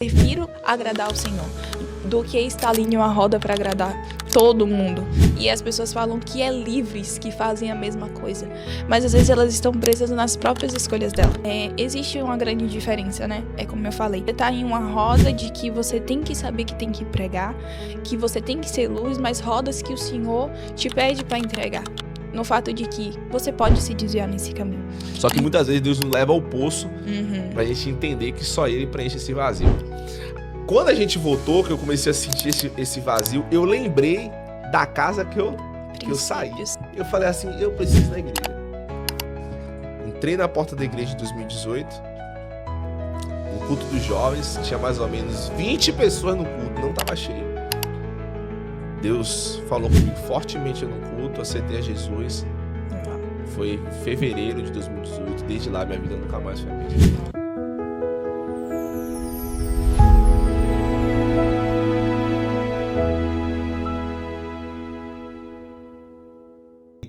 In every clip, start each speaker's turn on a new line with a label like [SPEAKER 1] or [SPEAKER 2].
[SPEAKER 1] Prefiro agradar ao Senhor do que estar ali em uma roda para agradar todo mundo. E as pessoas falam que é livres que fazem a mesma coisa, mas às vezes elas estão presas nas próprias escolhas dela. Existe uma grande diferença, né? É como eu falei, você tá em uma roda de que você tem que saber que tem que pregar, que você tem que ser luz, mas rodas que o Senhor te pede para entregar. No fato de que você pode se desviar nesse caminho.
[SPEAKER 2] Só que muitas vezes Deus nos leva ao poço pra gente entender que só Ele preenche esse vazio. Quando a gente voltou, que eu comecei a sentir esse vazio, eu lembrei da casa que eu saí. Eu falei assim, eu preciso da igreja. Entrei na porta da igreja em 2018, no culto dos jovens, tinha mais ou menos 20 pessoas no culto, não estava cheio. Deus falou comigo fortemente no culto, aceitei a Jesus. Foi em fevereiro de 2018, desde lá minha vida nunca mais foi a mesma.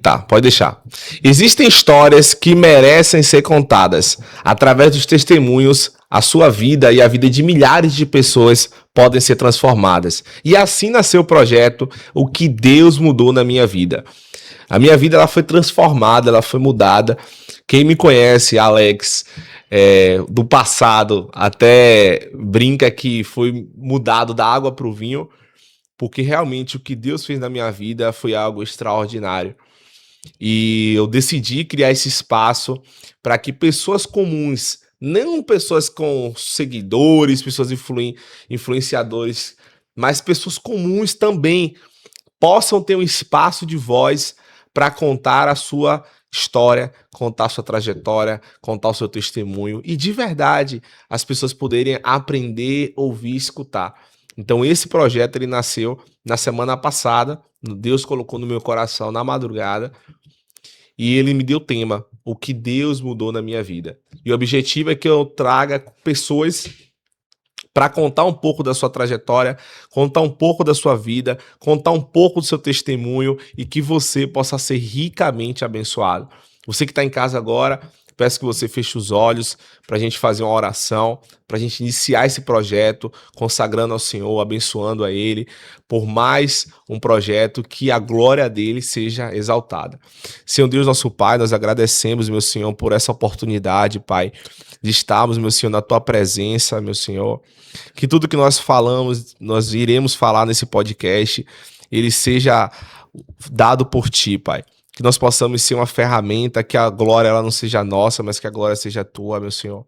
[SPEAKER 2] Tá, pode deixar. Existem histórias que merecem ser contadas. Através dos testemunhos, a sua vida e a vida de milhares de pessoas podem ser transformadas. E assim nasceu o projeto O Que Deus Mudou na Minha Vida. A minha vida ela foi transformada, ela foi mudada. Quem me conhece, Alex, do passado, até brinca que foi mudado da água para o vinho, porque realmente o que Deus fez na minha vida foi algo extraordinário. E eu decidi criar esse espaço para que pessoas comuns, não pessoas com seguidores, pessoas influenciadores, mas pessoas comuns também possam ter um espaço de voz para contar a sua história, contar a sua trajetória, contar o seu testemunho e de verdade as pessoas poderem aprender, ouvir, escutar. Então esse projeto ele nasceu na semana passada, Deus colocou no meu coração na madrugada e ele me deu o tema, o que Deus mudou na minha vida. E o objetivo é que eu traga pessoas para contar um pouco da sua trajetória, contar um pouco da sua vida, contar um pouco do seu testemunho e que você possa ser ricamente abençoado. Você que está em casa agora, peço que você feche os olhos para a gente fazer uma oração, para a gente iniciar esse projeto, consagrando ao Senhor, abençoando a Ele, por mais um projeto que a glória dele seja exaltada. Senhor Deus, nosso Pai, nós agradecemos, meu Senhor, por essa oportunidade, Pai, de estarmos, meu Senhor, na Tua presença, meu Senhor. Que tudo que nós falamos, nós iremos falar nesse podcast, ele seja dado por Ti, Pai. Que nós possamos ser uma ferramenta, que a glória ela não seja nossa, mas que a glória seja Tua, meu Senhor.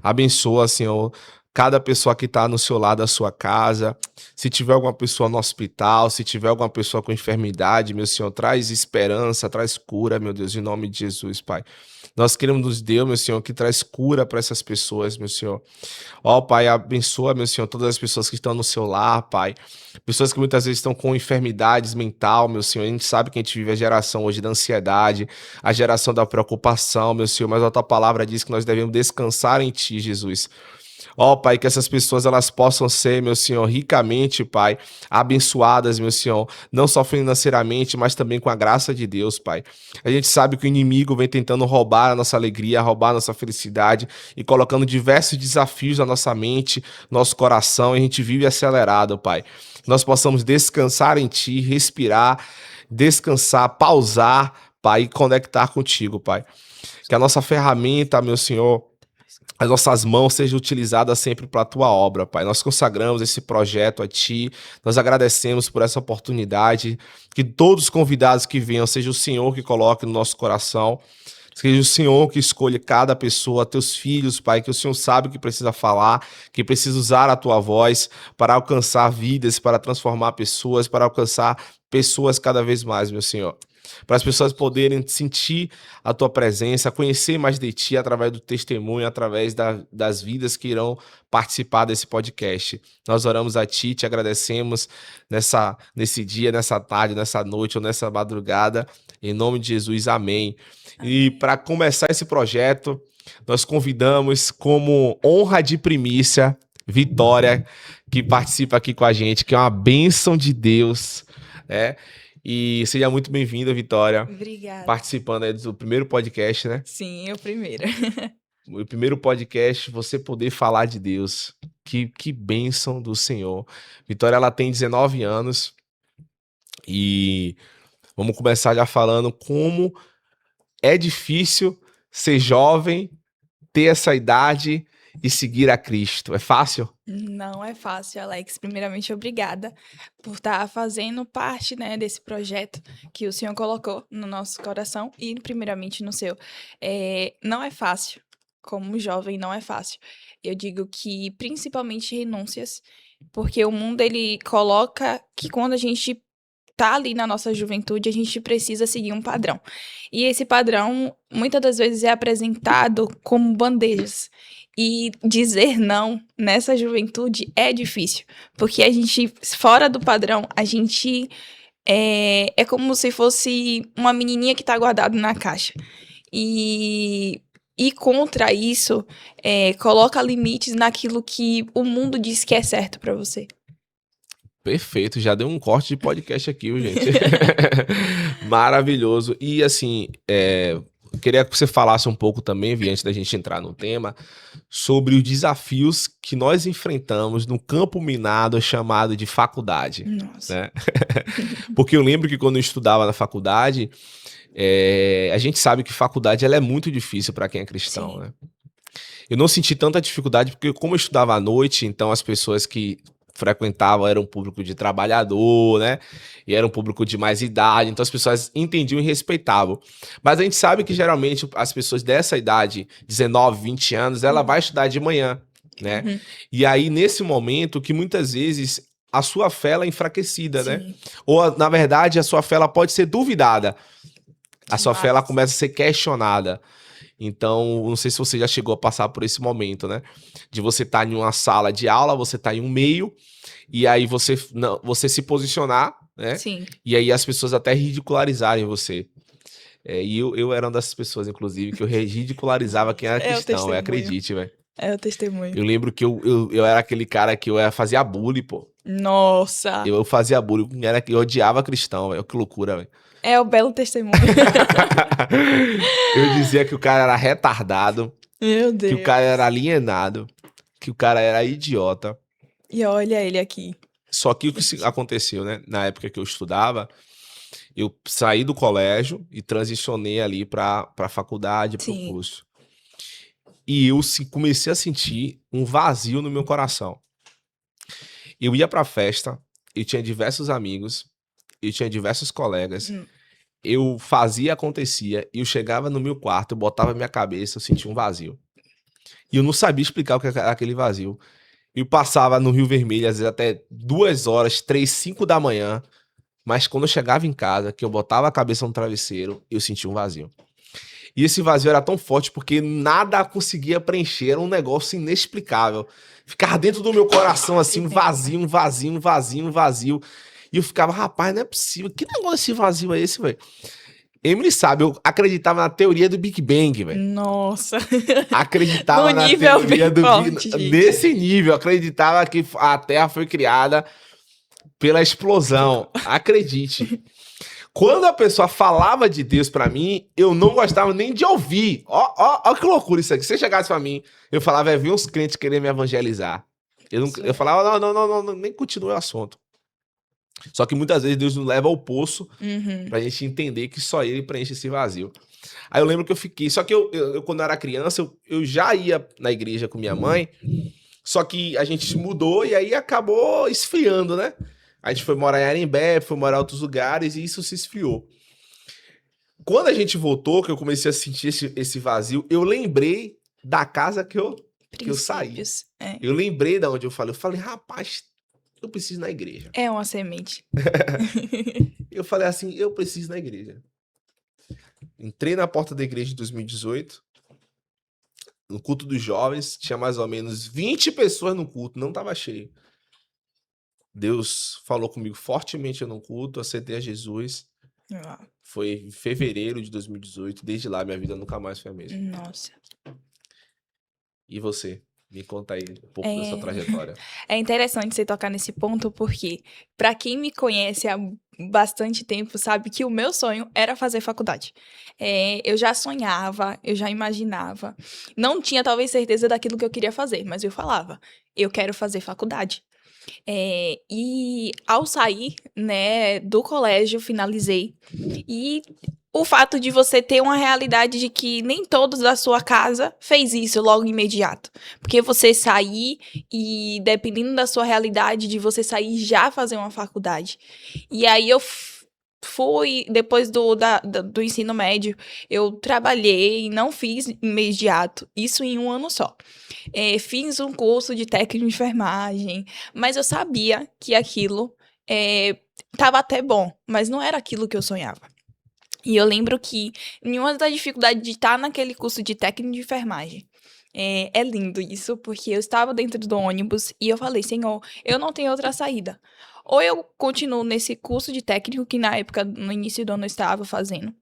[SPEAKER 2] Abençoa, Senhor, cada pessoa que está no seu lado da sua casa. Se tiver alguma pessoa no hospital, se tiver alguma pessoa com enfermidade, meu Senhor, traz esperança, traz cura, meu Deus, em nome de Jesus, Pai. Nós queremos nos Deus, meu Senhor, que traz cura para essas pessoas, meu Senhor. Ó, Pai, abençoa, meu Senhor, todas as pessoas que estão no seu lar, Pai. Pessoas que muitas vezes estão com enfermidades mental, meu Senhor. A gente sabe que a gente vive a geração hoje da ansiedade, a geração da preocupação, meu Senhor. Mas a Tua palavra diz que nós devemos descansar em Ti, Jesus. Ó, Pai, que essas pessoas elas possam ser, meu Senhor, ricamente, Pai, abençoadas, meu Senhor, não só financeiramente, mas também com a graça de Deus, Pai. A gente sabe que o inimigo vem tentando roubar a nossa alegria, roubar a nossa felicidade e colocando diversos desafios na nossa mente, nosso coração, e a gente vive acelerado, Pai. Nós possamos descansar em Ti, respirar, descansar, pausar, Pai, e conectar contigo, Pai. Que a nossa ferramenta, meu Senhor, as nossas mãos sejam utilizadas sempre para a Tua obra, Pai. Nós consagramos esse projeto a Ti, nós agradecemos por essa oportunidade, que todos os convidados que venham, seja o Senhor que coloque no nosso coração, seja o Senhor que escolhe cada pessoa, Teus filhos, Pai, que o Senhor sabe o que precisa falar, que precisa usar a Tua voz para alcançar vidas, para transformar pessoas, para alcançar pessoas cada vez mais, meu Senhor. Para as pessoas poderem sentir a Tua presença, conhecer mais de Ti através do testemunho, através das vidas que irão participar desse podcast. Nós oramos a Ti, Te agradecemos nesse dia, nessa tarde, nessa noite ou nessa madrugada. Em nome de Jesus, amém. E para começar esse projeto, nós convidamos como honra de primícia Vitória, que participa aqui com a gente, que é uma bênção de Deus, né? E seja muito bem-vinda, Vitória.
[SPEAKER 1] Obrigada.
[SPEAKER 2] Participando aí do primeiro podcast, né?
[SPEAKER 1] Sim, é o primeiro.
[SPEAKER 2] O primeiro podcast, você poder falar de Deus. Que bênção do Senhor. Vitória, ela tem 19 anos e vamos começar já falando como é difícil ser jovem, ter essa idade e seguir a Cristo. É fácil?
[SPEAKER 1] Não é fácil, Alex. Primeiramente, obrigada por estar fazendo parte, né, desse projeto que o Senhor colocou no nosso coração e, primeiramente, no seu. Não é fácil. Como jovem, não é fácil. Eu digo que, principalmente, renúncias, porque o mundo, ele coloca que quando a gente tá ali na nossa juventude, a gente precisa seguir um padrão. E esse padrão, muitas das vezes, é apresentado como bandejas. E dizer não nessa juventude é difícil, porque a gente, fora do padrão, a gente é como se fosse uma menininha que tá guardada na caixa. E contra isso, coloca limites naquilo que o mundo diz que é certo pra você.
[SPEAKER 2] Perfeito, já deu um corte de podcast aqui, viu, gente? Maravilhoso. E assim, queria que você falasse um pouco também, Vi, antes da gente entrar no tema, sobre os desafios que nós enfrentamos no campo minado chamado de faculdade,
[SPEAKER 1] Nossa.
[SPEAKER 2] né? Porque eu lembro que quando eu estudava na faculdade, a gente sabe que faculdade ela é muito difícil para quem é cristão,
[SPEAKER 1] Sim.
[SPEAKER 2] né? Eu não senti tanta dificuldade porque como eu estudava à noite, então as pessoas que frequentavam eram um público de trabalhador, né? E era um público de mais idade, então as pessoas entendiam e respeitavam. Mas a gente sabe que geralmente as pessoas dessa idade, 19, 20 anos, ela vai estudar de manhã, né?
[SPEAKER 1] Uhum.
[SPEAKER 2] E aí nesse momento que muitas vezes a sua fé ela é enfraquecida, né?
[SPEAKER 1] Sim.
[SPEAKER 2] Ou na verdade a sua fé ela pode ser duvidada. A sua fé ela
[SPEAKER 1] Demais.
[SPEAKER 2] começa a ser questionada. Então, não sei se você já chegou a passar por esse momento, né? De você estar em uma sala de aula, você tá em um meio, e aí você se posicionar, né?
[SPEAKER 1] Sim.
[SPEAKER 2] E aí as pessoas até ridicularizarem você. E eu era uma dessas pessoas, inclusive, que eu ridicularizava quem era
[SPEAKER 1] É o
[SPEAKER 2] cristão,
[SPEAKER 1] testemunho.
[SPEAKER 2] acredite, velho.
[SPEAKER 1] É o testemunho.
[SPEAKER 2] Eu lembro que eu era aquele cara que fazia bullying, pô.
[SPEAKER 1] Nossa.
[SPEAKER 2] Eu fazia bullying, eu odiava cristão, velho. Que loucura, velho.
[SPEAKER 1] É o belo testemunho.
[SPEAKER 2] Eu dizia que o cara era retardado,
[SPEAKER 1] Meu
[SPEAKER 2] que o
[SPEAKER 1] Deus.
[SPEAKER 2] cara era alienado, que o cara era idiota.
[SPEAKER 1] E olha ele aqui.
[SPEAKER 2] Só que o que aconteceu, né? Na época que eu estudava, eu saí do colégio e transicionei ali pra faculdade, pro
[SPEAKER 1] Sim.
[SPEAKER 2] curso. E eu comecei a sentir um vazio no meu coração. Eu ia pra festa, eu tinha diversos amigos, eu tinha diversos colegas, eu fazia, acontecia, e eu chegava no meu quarto, eu botava minha cabeça, eu sentia um vazio. E eu não sabia explicar o que era aquele vazio. Eu passava no Rio Vermelho, às vezes até 2 horas, 3, 5 da manhã, mas quando eu chegava em casa, que eu botava a cabeça no travesseiro, eu sentia um vazio. E esse vazio era tão forte porque nada conseguia preencher, era um negócio inexplicável. Ficava dentro do meu coração assim, um vazio, um vazio, um vazio, um vazio. E eu ficava, rapaz, não é possível. Que negócio esse vazio é esse, velho? Emily sabe, eu acreditava na teoria do Big Bang, velho.
[SPEAKER 1] Nossa.
[SPEAKER 2] Acreditava
[SPEAKER 1] No
[SPEAKER 2] na
[SPEAKER 1] nível
[SPEAKER 2] teoria
[SPEAKER 1] bem
[SPEAKER 2] do
[SPEAKER 1] forte, gente.
[SPEAKER 2] Nesse nível, acreditava que a Terra foi criada pela explosão. Acredite. Quando a pessoa falava de Deus pra mim, eu não gostava nem de ouvir. Ó que loucura isso aqui. Se você chegasse pra mim, eu falava, vi uns crentes querendo me evangelizar. Eu falava, não, nem continue o assunto. Só que muitas vezes Deus nos leva ao poço pra gente entender que só Ele preenche esse vazio. Aí eu lembro que eu fiquei. Só que eu quando eu era criança, eu já ia na igreja com minha mãe. Só que a gente mudou e aí acabou esfriando, né? A gente foi morar em Arembé, foi morar em outros lugares e isso se esfriou. Quando a gente voltou, que eu comecei a sentir esse vazio, eu lembrei da casa que eu saí.
[SPEAKER 1] Princípios.
[SPEAKER 2] Eu lembrei da onde eu falei, rapaz, eu preciso ir na igreja.
[SPEAKER 1] É uma semente.
[SPEAKER 2] Eu falei assim, eu preciso ir na igreja. Entrei na porta da igreja em 2018. No culto dos jovens, tinha mais ou menos 20 pessoas no culto, não estava cheio. Deus falou comigo fortemente no culto, aceitei a Jesus.
[SPEAKER 1] Uau.
[SPEAKER 2] Foi em fevereiro de 2018. Desde lá, minha vida nunca mais foi a mesma.
[SPEAKER 1] Nossa.
[SPEAKER 2] E você? Me conta aí um pouco da sua trajetória.
[SPEAKER 1] É interessante você tocar nesse ponto, porque para quem me conhece há bastante tempo, sabe que o meu sonho era fazer faculdade. Eu já sonhava, eu já imaginava. Não tinha talvez certeza daquilo que eu queria fazer, mas eu falava, eu quero fazer faculdade. E ao sair, né, do colégio, finalizei. E o fato de você ter uma realidade de que nem todos da sua casa fez isso logo imediato. Porque você sair e, dependendo da sua realidade, de você sair já fazer uma faculdade. E aí eu fui, depois do ensino médio, eu trabalhei, não fiz imediato, isso em um ano só. Fiz um curso de técnico de enfermagem, mas eu sabia que aquilo estava até bom, mas não era aquilo que eu sonhava. E eu lembro que nenhuma das dificuldades de estar naquele curso de técnico de enfermagem. É lindo isso, porque eu estava dentro do ônibus e eu falei, Senhor, eu não tenho outra saída. Ou eu continuo nesse curso de técnico, que na época, no início do ano, eu estava fazendo,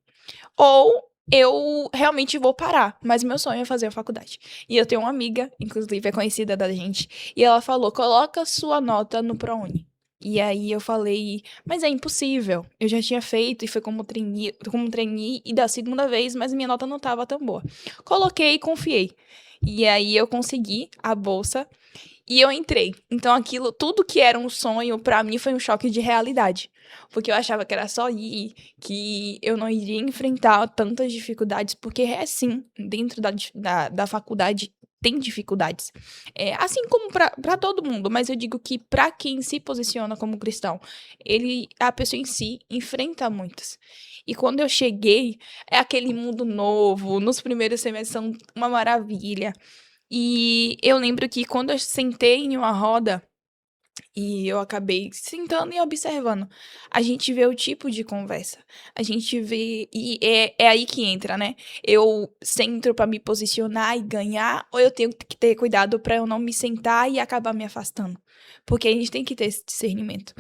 [SPEAKER 1] ou eu realmente vou parar, mas meu sonho é fazer a faculdade. E eu tenho uma amiga, inclusive é conhecida da gente, e ela falou, coloca sua nota no ProUni. E aí eu falei, mas é impossível. Eu já tinha feito e foi como trainee e da segunda vez, mas minha nota não estava tão boa. Coloquei e confiei. E aí eu consegui a bolsa e eu entrei. Então aquilo, tudo que era um sonho, pra mim foi um choque de realidade. Porque eu achava que era só ir, que eu não iria enfrentar tantas dificuldades, porque é sim, dentro da faculdade tem dificuldades. Assim como pra todo mundo, mas eu digo que pra quem se posiciona como cristão, a pessoa em si enfrenta muitas. E quando eu cheguei, é aquele mundo novo, nos primeiros semestres são uma maravilha. E eu lembro que quando eu sentei em uma roda e eu acabei sentando e observando, a gente vê o tipo de conversa. A gente vê. E é aí que entra, né? Eu sento pra me posicionar e ganhar, ou eu tenho que ter cuidado pra eu não me sentar e acabar me afastando. Porque a gente tem que ter esse discernimento.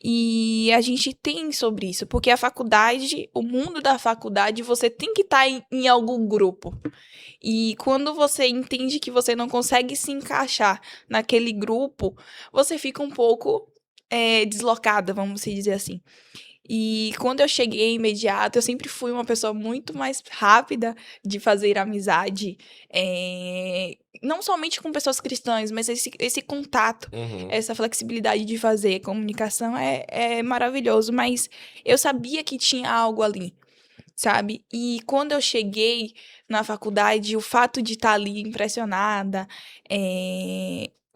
[SPEAKER 1] E a gente tem sobre isso, porque a faculdade, o mundo da faculdade, você tem que estar em algum grupo. E quando você entende que você não consegue se encaixar naquele grupo, você fica um pouco deslocada, vamos dizer assim. E quando eu cheguei imediato, eu sempre fui uma pessoa muito mais rápida de fazer amizade, não somente com pessoas cristãs, mas esse contato,
[SPEAKER 2] Uhum.
[SPEAKER 1] essa flexibilidade de fazer comunicação é maravilhoso, mas eu sabia que tinha algo ali, sabe? E quando eu cheguei na faculdade, o fato de estar ali impressionada,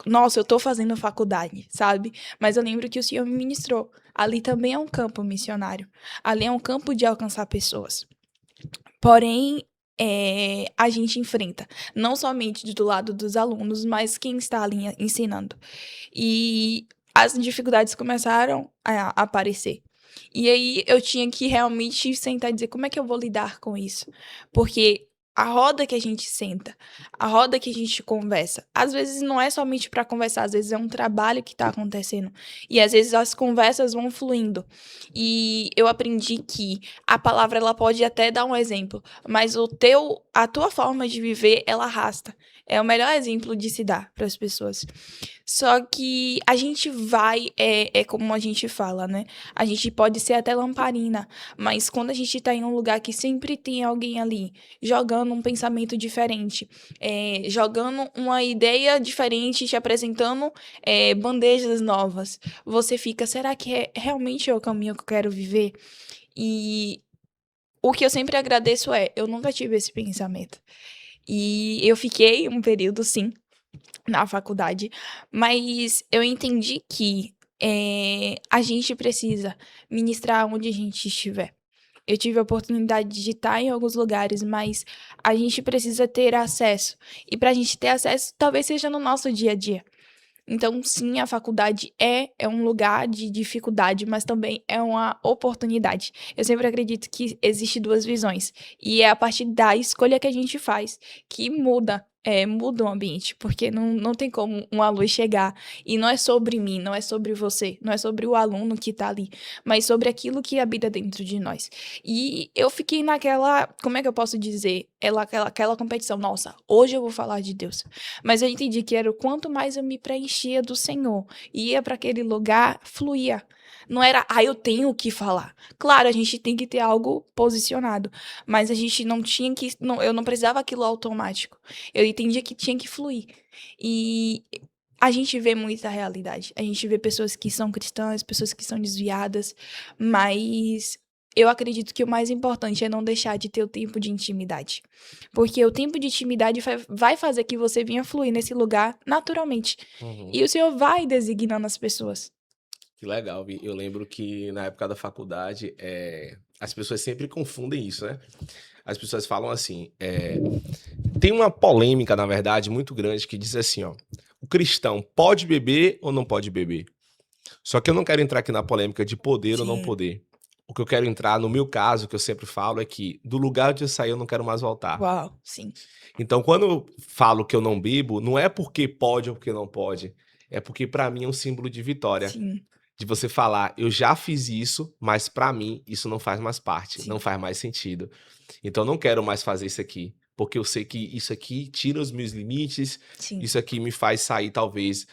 [SPEAKER 1] nossa, eu tô fazendo faculdade, sabe? Mas eu lembro que o Senhor me ministrou. Ali também é um campo missionário. Ali é um campo de alcançar pessoas. Porém, a gente enfrenta, não somente do lado dos alunos, mas quem está ali ensinando. E as dificuldades começaram a aparecer. E aí eu tinha que realmente sentar e dizer como é que eu vou lidar com isso. Porque a roda que a gente senta, a roda que a gente conversa, às vezes não é somente para conversar, às vezes é um trabalho que está acontecendo. E às vezes as conversas vão fluindo. E eu aprendi que a palavra ela pode até dar um exemplo, mas a tua forma de viver, ela arrasta. É o melhor exemplo de se dar para as pessoas. Só que a gente vai, é como a gente fala, né? A gente pode ser até lamparina, mas quando a gente tá em um lugar que sempre tem alguém ali, jogando um pensamento diferente, jogando uma ideia diferente, te apresentando bandejas novas, você fica, será que realmente é o caminho que eu quero viver? E o que eu sempre agradeço eu nunca tive esse pensamento. E eu fiquei um período, sim, na faculdade, mas eu entendi que a gente precisa ministrar onde a gente estiver. Eu tive a oportunidade de estar em alguns lugares, mas a gente precisa ter acesso. E para a gente ter acesso, talvez seja no nosso dia a dia. Então, sim, a faculdade é um lugar de dificuldade, mas também é uma oportunidade. Eu sempre acredito que existe duas visões. E é a partir da escolha que a gente faz que muda o ambiente. Porque não tem como uma luz chegar. E não é sobre mim, não é sobre você, não é sobre o aluno que está ali, mas sobre aquilo que habita dentro de nós. E eu fiquei naquela, como é que eu posso dizer? aquela competição. Nossa, hoje eu vou falar de Deus. Mas eu entendi que era o quanto mais eu me preenchia do Senhor, ia para aquele lugar, fluía. Não era, eu tenho que falar. Claro, a gente tem que ter algo posicionado, mas a gente não tinha que, eu não precisava aquilo automático. Eu entendia que tinha que fluir. E a gente vê muita realidade. A gente vê pessoas que são cristãs, pessoas que são desviadas, mas eu acredito que o mais importante é não deixar de ter o tempo de intimidade. Porque o tempo de intimidade vai fazer que você venha fluir nesse lugar naturalmente.
[SPEAKER 2] Uhum.
[SPEAKER 1] E o Senhor vai designando as pessoas.
[SPEAKER 2] Que legal, Vi. Eu lembro que na época da faculdade, as pessoas sempre confundem isso, né? As pessoas falam assim, tem uma polêmica, na verdade, muito grande que diz assim, ó, o cristão pode beber ou não pode beber? Só que eu não quero entrar aqui na polêmica de poder ou não
[SPEAKER 1] Sim.
[SPEAKER 2] poder. O que eu quero entrar, no meu caso, que eu sempre falo, é que do lugar onde eu saí eu não quero mais voltar.
[SPEAKER 1] Uau, sim.
[SPEAKER 2] Então, quando eu falo que eu não bebo, não é porque pode ou porque não pode. É porque pra mim é um símbolo de vitória.
[SPEAKER 1] Sim,
[SPEAKER 2] De você falar, eu já fiz isso, mas pra mim isso não faz mais parte,
[SPEAKER 1] sim,
[SPEAKER 2] não faz mais sentido. Então eu não quero mais fazer isso aqui, porque eu sei que isso aqui tira os meus limites,
[SPEAKER 1] sim,
[SPEAKER 2] isso aqui me faz sair talvez,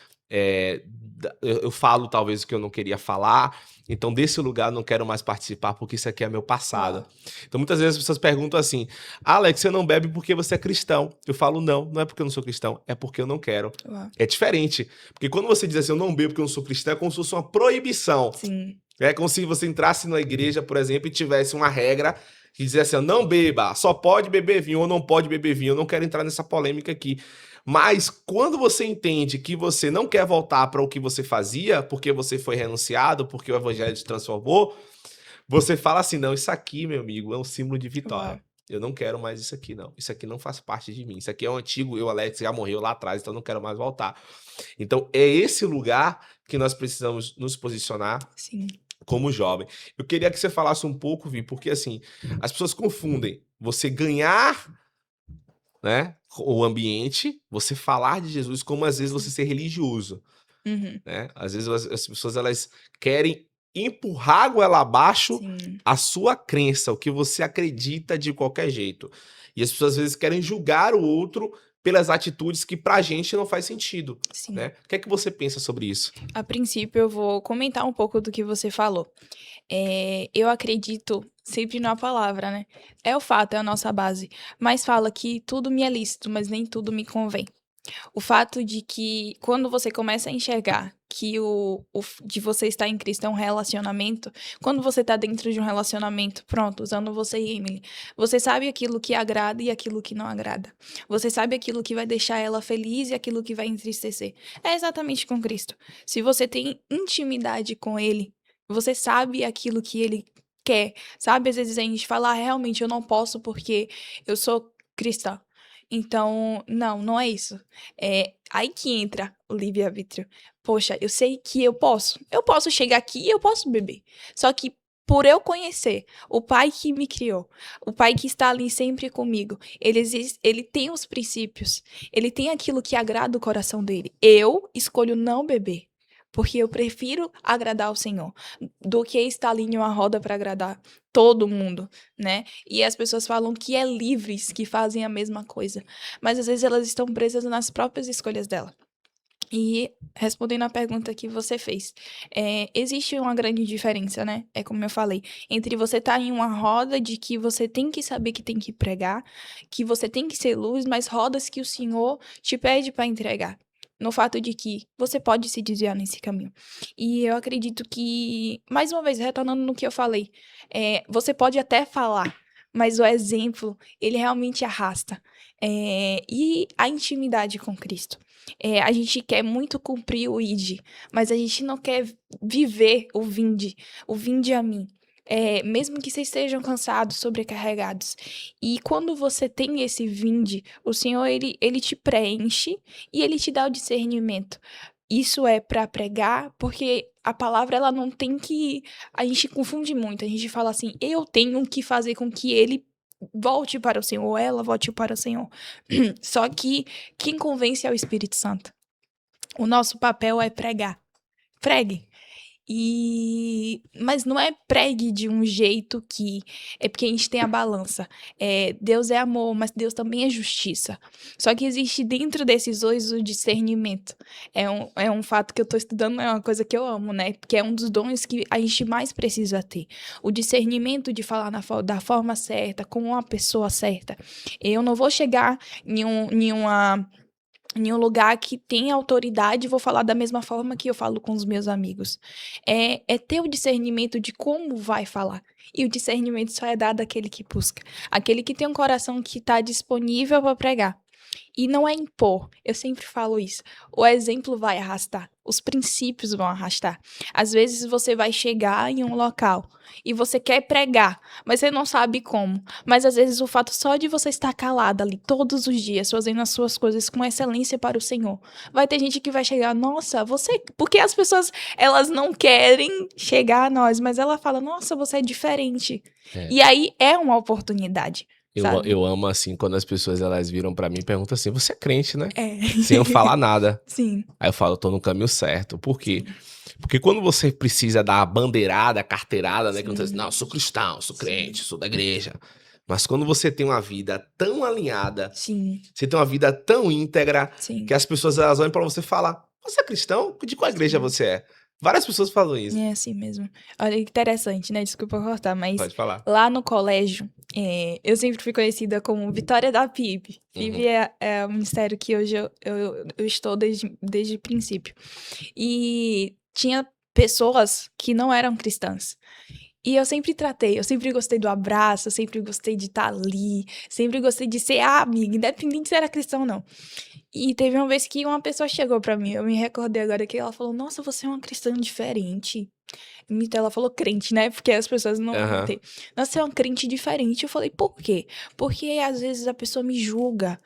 [SPEAKER 2] eu falo talvez o que eu não queria falar, então desse lugar eu não quero mais participar porque isso aqui é meu passado.
[SPEAKER 1] Uau.
[SPEAKER 2] Então muitas vezes as pessoas perguntam assim, Alex, você não bebe porque você é cristão? Eu falo, não, não é porque eu não sou cristão, é porque eu não quero.
[SPEAKER 1] Uau.
[SPEAKER 2] É diferente, porque quando você diz assim, eu não bebo porque eu não sou cristão, é como se fosse uma proibição.
[SPEAKER 1] Sim,
[SPEAKER 2] É como se você entrasse na igreja, por exemplo, e tivesse uma regra que dizia assim, não beba, só pode beber vinho ou não pode beber vinho. Eu não quero entrar nessa polêmica aqui. Mas quando você entende que você não quer voltar para o que você fazia, porque você foi renunciado, porque o evangelho te transformou, você fala assim, não, isso aqui, meu amigo, é um símbolo de
[SPEAKER 1] uau.
[SPEAKER 2] vitória. Eu não quero mais isso aqui, não. Isso aqui não faz parte de mim. Isso aqui é um antigo, Alex, já morreu lá atrás, então eu não quero mais voltar. Então, é esse lugar que nós precisamos nos posicionar
[SPEAKER 1] Sim,
[SPEAKER 2] como jovem. Eu queria que você falasse um pouco, Vi, porque assim, as pessoas confundem você ganhar, né, o ambiente, você falar de Jesus, como às vezes você ser religioso,
[SPEAKER 1] uhum,
[SPEAKER 2] né? Às vezes as pessoas elas querem empurrar a goela abaixo
[SPEAKER 1] sim,
[SPEAKER 2] a sua crença, o que você acredita de qualquer jeito. E as pessoas às vezes querem julgar o outro pelas atitudes que pra gente não faz sentido,
[SPEAKER 1] sim.
[SPEAKER 2] né? O que é que você pensa sobre isso?
[SPEAKER 1] A princípio, eu vou comentar um pouco do que você falou. Eu acredito sempre na palavra, né? É o fato, é a nossa base. Mas fala que tudo me é lícito, mas nem tudo me convém. O fato de que quando você começa a enxergar que de você estar em Cristo é um relacionamento, quando você está dentro de um relacionamento, pronto, usando você e Emily, você sabe aquilo que agrada e aquilo que não agrada. Você sabe aquilo que vai deixar ela feliz e aquilo que vai entristecer. É exatamente com Cristo. Se você tem intimidade com Ele, você sabe aquilo que Ele quer. Sabe, às vezes a gente fala, realmente eu não posso porque eu sou cristã. Então, não, não é isso. É aí que entra o livre-arbítrio. Poxa, eu sei que eu posso. Eu posso chegar aqui e eu posso beber. Só que por eu conhecer o pai que me criou, o pai que está ali sempre comigo, ele tem os princípios, ele tem aquilo que agrada o coração dele. Eu escolho não beber. Porque eu prefiro agradar ao Senhor do que estar ali em uma roda para agradar todo mundo, né? E as pessoas falam que é livres que fazem a mesma coisa, mas às vezes elas estão presas nas próprias escolhas dela. E respondendo à pergunta que você fez, existe uma grande diferença, né? É como eu falei, entre você estar em uma roda de que você tem que saber que tem que pregar, que você tem que ser luz, mas rodas que o Senhor te pede para entregar. No fato de que você pode se desviar nesse caminho. E eu acredito que, mais uma vez, retornando no que eu falei, você pode até falar, mas o exemplo, ele realmente arrasta. E a intimidade com Cristo. A gente quer muito cumprir o id, mas a gente não quer viver o vinde a mim. Mesmo que vocês estejam cansados, sobrecarregados. E quando você tem esse vinde, o Senhor, ele te preenche e ele te dá o discernimento. Isso é para pregar, porque a palavra, ela não tem que... A gente confunde muito, a gente fala assim, eu tenho que fazer com que ele volte para o Senhor, ou ela volte para o Senhor. Só que quem convence é o Espírito Santo. O nosso papel é pregar. Pregue. Mas não é pregue de um jeito que é porque a gente tem a balança. Deus é amor, mas Deus também é justiça. Só que existe dentro desses dois o discernimento. É um fato que eu tô estudando, é uma coisa que eu amo, né? Porque é um dos dons que a gente mais precisa ter. O discernimento de falar da forma certa, com a pessoa certa. Eu não vou chegar em um lugar que tem autoridade, vou falar da mesma forma que eu falo com os meus amigos. É ter o discernimento de como vai falar. E o discernimento só é dado àquele que busca. Aquele que tem um coração que está disponível para pregar. E não é impor, eu sempre falo isso. O exemplo vai arrastar, os princípios vão arrastar. Às vezes você vai chegar em um local e você quer pregar, mas você não sabe como. Mas às vezes o fato só de você estar calada ali todos os dias, fazendo as suas coisas com excelência para o Senhor. Vai ter gente que vai chegar, nossa, você. Porque as pessoas, elas não querem chegar a nós, mas ela fala, nossa, você é diferente.
[SPEAKER 2] É.
[SPEAKER 1] E aí é uma oportunidade.
[SPEAKER 2] Eu amo, assim, quando as pessoas, elas viram pra mim e perguntam assim, você é crente, né?
[SPEAKER 1] É.
[SPEAKER 2] Sem eu falar nada.
[SPEAKER 1] Sim.
[SPEAKER 2] Aí eu falo, eu tô no caminho certo. Por quê? Porque quando você precisa dar a bandeirada, a carteirada, né? Quando você diz, não, eu sou cristão, sou crente, sou da igreja. Mas quando você tem uma vida tão alinhada,
[SPEAKER 1] Sim.
[SPEAKER 2] você tem uma vida tão íntegra,
[SPEAKER 1] Sim.
[SPEAKER 2] que as pessoas, elas olham pra você e falam, você é cristão? De qual igreja você é? Várias pessoas falam isso.
[SPEAKER 1] É assim mesmo. Olha que interessante, né? Desculpa cortar, mas
[SPEAKER 2] Pode falar.
[SPEAKER 1] lá no colégio, eu sempre fui conhecida como Vitória da PIB. PIB é o ministério que hoje eu estou desde o princípio. E tinha pessoas que não eram cristãs. E eu sempre gostei do abraço, eu sempre gostei de estar ali, sempre gostei de ser a amiga, independente se era cristão ou não. E teve uma vez que uma pessoa chegou pra mim, eu me recordei agora que ela falou, nossa, você é uma cristã diferente. Então ela falou crente, né? Porque as pessoas não
[SPEAKER 2] Aham.
[SPEAKER 1] têm. Nossa, você é um crente diferente. Eu falei, por quê? Porque às vezes a pessoa me julga,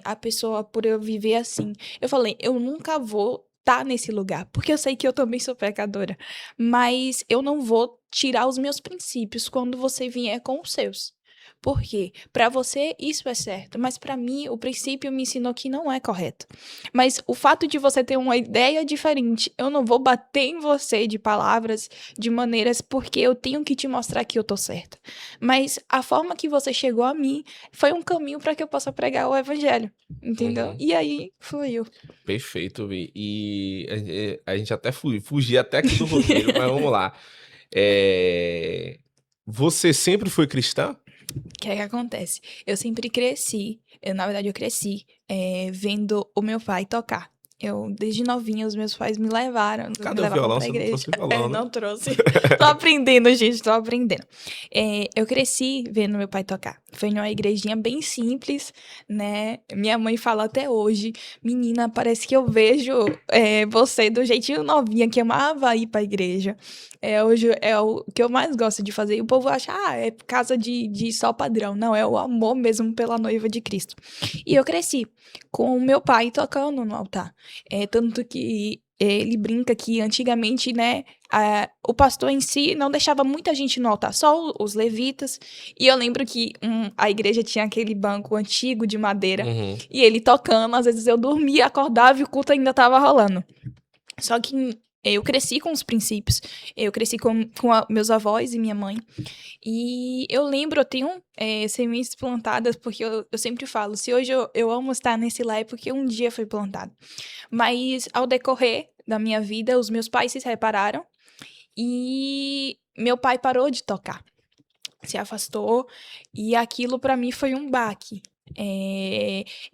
[SPEAKER 1] a pessoa por eu viver assim. Eu falei, eu nunca vou estar nesse lugar, porque eu sei que eu também sou pecadora, mas eu não vou tirar os meus princípios quando você vier com os seus. Por quê? Para você isso é certo, mas para mim o princípio me ensinou que não é correto. Mas o fato de você ter uma ideia diferente, eu não vou bater em você de palavras, de maneiras, porque eu tenho que te mostrar que eu tô certa. Mas a forma que você chegou a mim foi um caminho para que eu possa pregar o evangelho, entendeu?
[SPEAKER 2] Uhum.
[SPEAKER 1] E aí fluiu.
[SPEAKER 2] Perfeito, Vi. E a gente até fugia até aqui do roteiro, mas vamos lá. Você sempre foi cristã?
[SPEAKER 1] O que é que acontece? Eu sempre cresci, na verdade eu cresci vendo o meu pai tocar. Desde novinha, os meus pais me levaram
[SPEAKER 2] Cadê o violão?
[SPEAKER 1] pra
[SPEAKER 2] Você não
[SPEAKER 1] igreja.
[SPEAKER 2] trouxe o violão, né?
[SPEAKER 1] Não trouxe. Tô aprendendo, gente, tô aprendendo. Eu cresci vendo meu pai tocar. Foi numa igrejinha bem simples, né? Minha mãe fala até hoje, menina, parece que eu vejo você do jeitinho novinha que amava ir pra igreja. Hoje é o que eu mais gosto de fazer. E o povo acha, é casa de só padrão. Não, é o amor mesmo pela noiva de Cristo. E eu cresci com o meu pai tocando no altar. Tanto que ele brinca que antigamente, né, o pastor em si não deixava muita gente no altar, só os levitas. E eu lembro que a igreja tinha aquele banco antigo de madeira.
[SPEAKER 2] Uhum.
[SPEAKER 1] E ele tocando, às vezes eu dormia, acordava e o culto ainda estava rolando. Só que eu cresci com os princípios, eu cresci com meus avós e minha mãe, e eu lembro, eu tenho sementes plantadas, porque eu sempre falo, se hoje eu amo estar nesse lá, é porque um dia foi plantado. Mas ao decorrer da minha vida, os meus pais se separaram, e meu pai parou de tocar, se afastou, e aquilo pra mim foi um baque.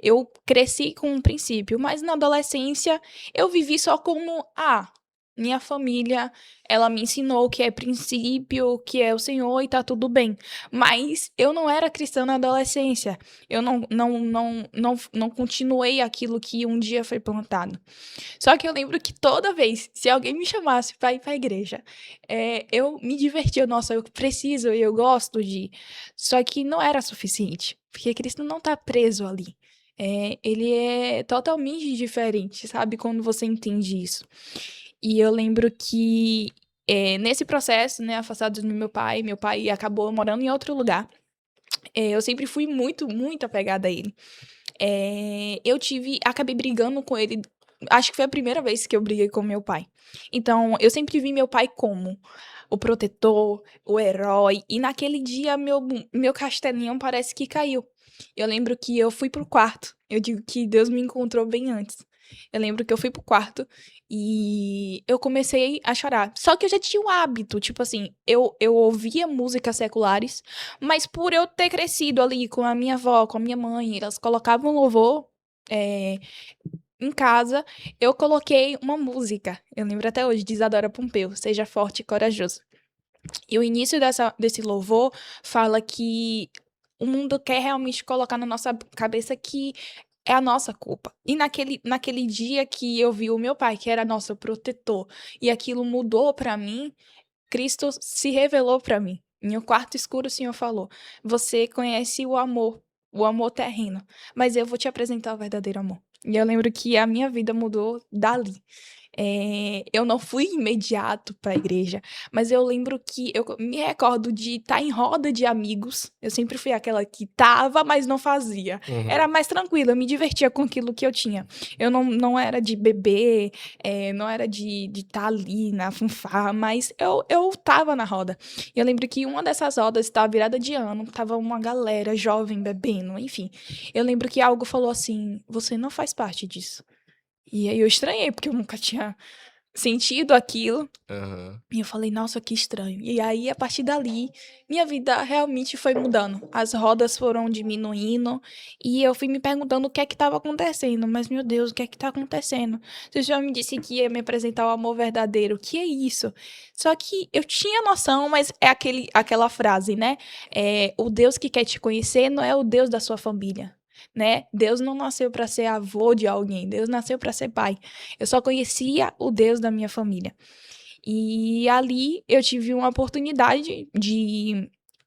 [SPEAKER 1] Eu cresci com um princípio, mas na adolescência eu vivi só como, minha família, ela me ensinou o que é princípio, o que é o Senhor e tá tudo bem. Mas eu não era cristã na adolescência. Eu não continuei aquilo que um dia foi plantado. Só que eu lembro que toda vez, se alguém me chamasse pra ir pra igreja, eu me divertia. Nossa, eu preciso, eu gosto de ir. Só que não era suficiente, porque Cristo não tá preso ali. Ele é totalmente diferente, sabe? Quando você entende isso. E eu lembro que nesse processo, né, afastado do meu pai acabou morando em outro lugar. Eu sempre fui muito, muito apegada a ele. Acabei brigando com ele acho que foi a primeira vez que eu briguei com meu pai. Então, eu sempre vi meu pai como o protetor, o herói. E naquele dia, meu castelinho parece que caiu. Eu lembro que eu fui pro quarto. Eu digo que Deus me encontrou bem antes. Eu lembro que eu fui pro quarto e eu comecei a chorar. Só que eu já tinha um hábito, tipo assim, eu ouvia músicas seculares, mas por eu ter crescido ali com a minha avó, com a minha mãe, elas colocavam louvor. é, em casa, eu coloquei uma música. Eu lembro até hoje, de Isadora Pompeu, Seja Forte e Corajoso. E o início desse louvor fala que o mundo quer realmente colocar na nossa cabeça que é a nossa culpa. E naquele dia que eu vi o meu pai, que era nosso protetor, e aquilo mudou pra mim, Cristo se revelou pra mim. Em um quarto escuro, o Senhor falou: Você conhece o amor terreno, mas eu vou te apresentar o verdadeiro amor. E eu lembro que a minha vida mudou dali. Eu não fui imediato para a igreja, mas eu lembro que eu me recordo de estar em roda de amigos. Eu sempre fui aquela que tava, mas não fazia. Era
[SPEAKER 2] Uhum.
[SPEAKER 1] mais tranquila, eu me divertia com aquilo que eu tinha. Eu não era de beber, não era de estar ali na fanfarra, mas eu tava na roda. E eu lembro que uma dessas rodas estava virada de ano, tava uma galera jovem bebendo, enfim. Eu lembro que algo falou assim: Você não faz parte disso. E aí eu estranhei, porque eu nunca tinha sentido aquilo.
[SPEAKER 2] Aham.
[SPEAKER 1] E eu falei, nossa, que estranho. E aí, a partir dali, minha vida realmente foi mudando. As rodas foram diminuindo e eu fui me perguntando o que é que estava acontecendo. Mas, meu Deus, o que é que está acontecendo? Se o senhor me disse que ia me apresentar o amor verdadeiro, o que é isso? Só que eu tinha noção, mas é aquela frase, né? O Deus que quer te conhecer não é o Deus da sua família. Né? Deus não nasceu para ser avô de alguém, Deus nasceu para ser pai. Eu só conhecia o Deus da minha família. E ali eu tive uma oportunidade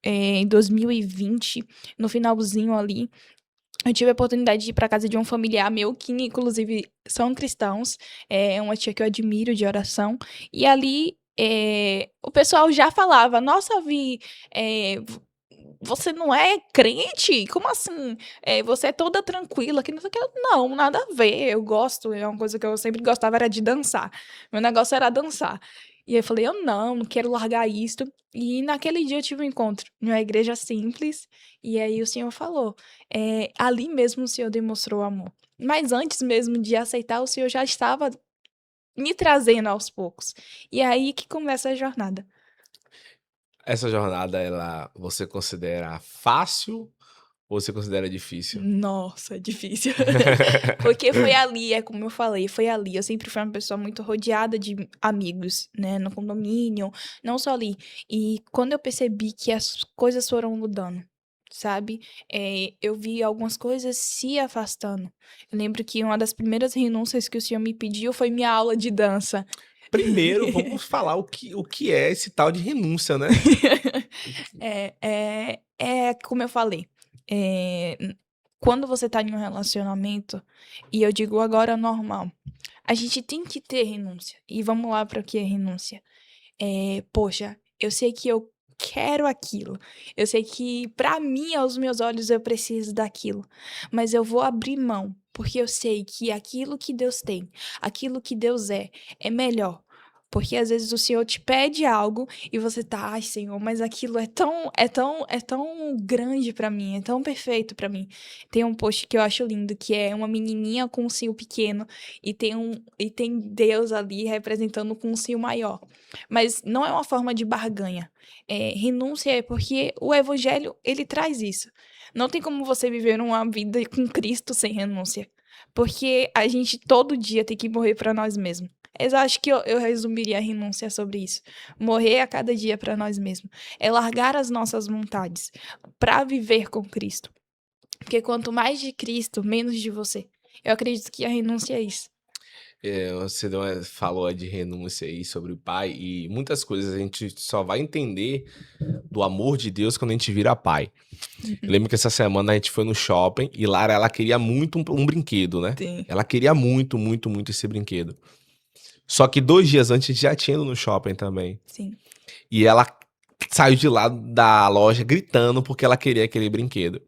[SPEAKER 1] em 2020, no finalzinho ali, eu tive a oportunidade de ir para casa de um familiar meu, que inclusive são cristãos, é uma tia que eu admiro de oração, e ali o pessoal já falava, nossa, Vi, você não é crente? Como assim? Você é toda tranquila, que não sei o que. Não, nada a ver. Eu gosto, é uma coisa que eu sempre gostava, era de dançar. Meu negócio era dançar. E aí eu falei, eu não quero largar isto. E naquele dia eu tive um encontro em uma igreja simples. E aí o Senhor falou, ali mesmo o Senhor demonstrou amor. Mas antes mesmo de aceitar, o Senhor já estava me trazendo aos poucos. E é aí que começa a jornada.
[SPEAKER 2] Essa jornada, você considera fácil ou você considera difícil?
[SPEAKER 1] Nossa, é difícil. Porque foi ali, é como eu falei, foi ali. Eu sempre fui uma pessoa muito rodeada de amigos, né, no condomínio, não só ali. E quando eu percebi que as coisas foram mudando, sabe? Eu vi algumas coisas se afastando. Eu lembro que uma das primeiras renúncias que o senhor me pediu foi minha aula de dança.
[SPEAKER 2] Primeiro, vamos falar o que é esse tal de renúncia, né?
[SPEAKER 1] É como eu falei, quando você tá em um relacionamento, e eu digo agora normal, a gente tem que ter renúncia. E vamos lá para o que é renúncia. Poxa, eu sei que eu quero aquilo. Eu sei que para mim, aos meus olhos, eu preciso daquilo. Mas eu vou abrir mão, porque eu sei que aquilo que Deus tem, aquilo que Deus é melhor. Porque às vezes o Senhor te pede algo e você tá, ai, Senhor, mas aquilo é tão grande pra mim, é tão perfeito pra mim. Tem um post que eu acho lindo, que é uma menininha com um cio pequeno e tem Deus ali representando com um cio maior. Mas não é uma forma de barganha. Renúncia é porque o evangelho, ele traz isso. Não tem como você viver uma vida com Cristo sem renúncia. Porque a gente todo dia tem que morrer para nós mesmos. Eu acho que eu resumiria a renúncia sobre isso. Morrer a cada dia para nós mesmos. É largar as nossas vontades para viver com Cristo. Porque quanto mais de Cristo, menos de você. Eu acredito que a renúncia é isso.
[SPEAKER 2] Você falou de renúncia aí sobre o pai, e muitas coisas a gente só vai entender do amor de Deus quando a gente vira pai. Eu
[SPEAKER 1] Uhum.
[SPEAKER 2] lembro que essa semana a gente foi no shopping e Lara, ela queria muito um brinquedo, né?
[SPEAKER 1] Sim,
[SPEAKER 2] Ela queria muito, muito, muito esse brinquedo. Só que 2 dias antes a gente já tinha ido no shopping também.
[SPEAKER 1] sim,
[SPEAKER 2] E ela saiu de lá da loja gritando porque ela queria aquele brinquedo.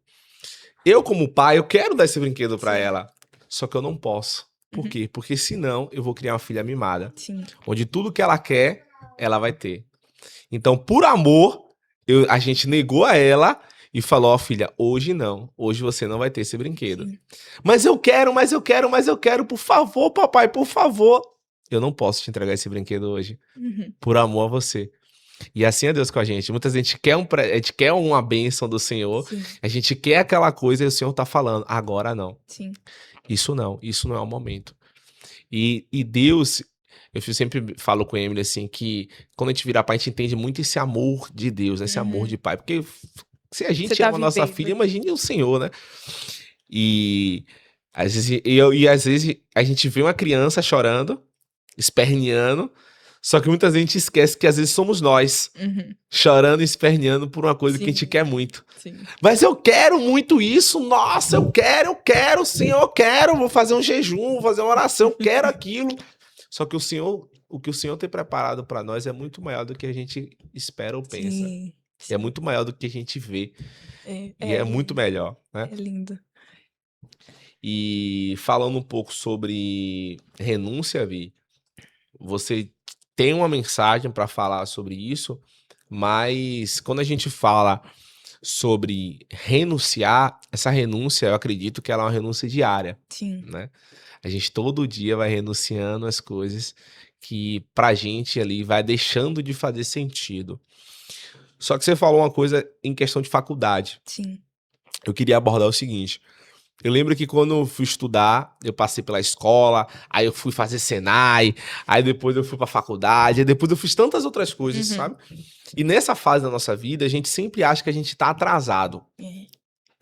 [SPEAKER 2] Eu, como pai, eu quero dar esse brinquedo pra
[SPEAKER 1] sim.
[SPEAKER 2] ela. Só que eu não posso. Por quê? Porque senão eu vou criar uma filha mimada,
[SPEAKER 1] Sim.
[SPEAKER 2] onde tudo que ela quer, ela vai ter. Então, por amor, a gente negou a ela e falou, ó, filha, hoje não. Hoje você não vai ter esse brinquedo.
[SPEAKER 1] Sim.
[SPEAKER 2] Mas eu quero, por favor, papai, por favor. Eu não posso te entregar esse brinquedo hoje,
[SPEAKER 1] Uhum.
[SPEAKER 2] por amor a você. E assim é Deus com a gente. Muitas vezes a gente quer uma bênção do Senhor,
[SPEAKER 1] Sim.
[SPEAKER 2] a gente quer aquela coisa e o Senhor tá falando, agora não.
[SPEAKER 1] Sim.
[SPEAKER 2] Isso não é o momento. E Deus, eu sempre falo com Emily assim, que quando a gente vira pai, a gente entende muito esse amor de Deus, esse amor de pai. Porque se a gente
[SPEAKER 1] Você tá
[SPEAKER 2] ama a nossa
[SPEAKER 1] vivendo.
[SPEAKER 2] filha, imagine o Senhor, né? E às vezes, às vezes a gente vê uma criança chorando, esperneando, só que muitas vezes a gente esquece que às vezes somos nós,
[SPEAKER 1] Uhum.
[SPEAKER 2] chorando e esperneando por uma coisa que a
[SPEAKER 1] Sim.
[SPEAKER 2] gente quer muito.
[SPEAKER 1] Sim.
[SPEAKER 2] Mas eu quero muito isso, nossa, eu quero, Senhor, eu quero, vou fazer um jejum, vou fazer uma oração, eu quero aquilo. Só que o que o Senhor tem preparado para nós é muito maior do que a gente espera ou pensa.
[SPEAKER 1] Sim.
[SPEAKER 2] É muito maior do que a gente vê.
[SPEAKER 1] É,
[SPEAKER 2] E é muito melhor, né?
[SPEAKER 1] é lindo.
[SPEAKER 2] E falando um pouco sobre renúncia, Vi, você tem uma mensagem para falar sobre isso, mas quando a gente fala sobre renunciar, essa renúncia, eu acredito que ela é uma renúncia diária,
[SPEAKER 1] Sim.
[SPEAKER 2] né? A gente todo dia vai renunciando as coisas que pra gente ali vai deixando de fazer sentido. Só que você falou uma coisa em questão de faculdade.
[SPEAKER 1] Sim.
[SPEAKER 2] Eu queria abordar o seguinte. Eu lembro que quando eu fui estudar, eu passei pela escola, aí eu fui fazer Senai, aí depois eu fui pra faculdade, aí depois eu fiz tantas outras coisas,
[SPEAKER 1] Uhum.
[SPEAKER 2] sabe? E nessa fase da nossa vida, a gente sempre acha que a gente tá atrasado.
[SPEAKER 1] É.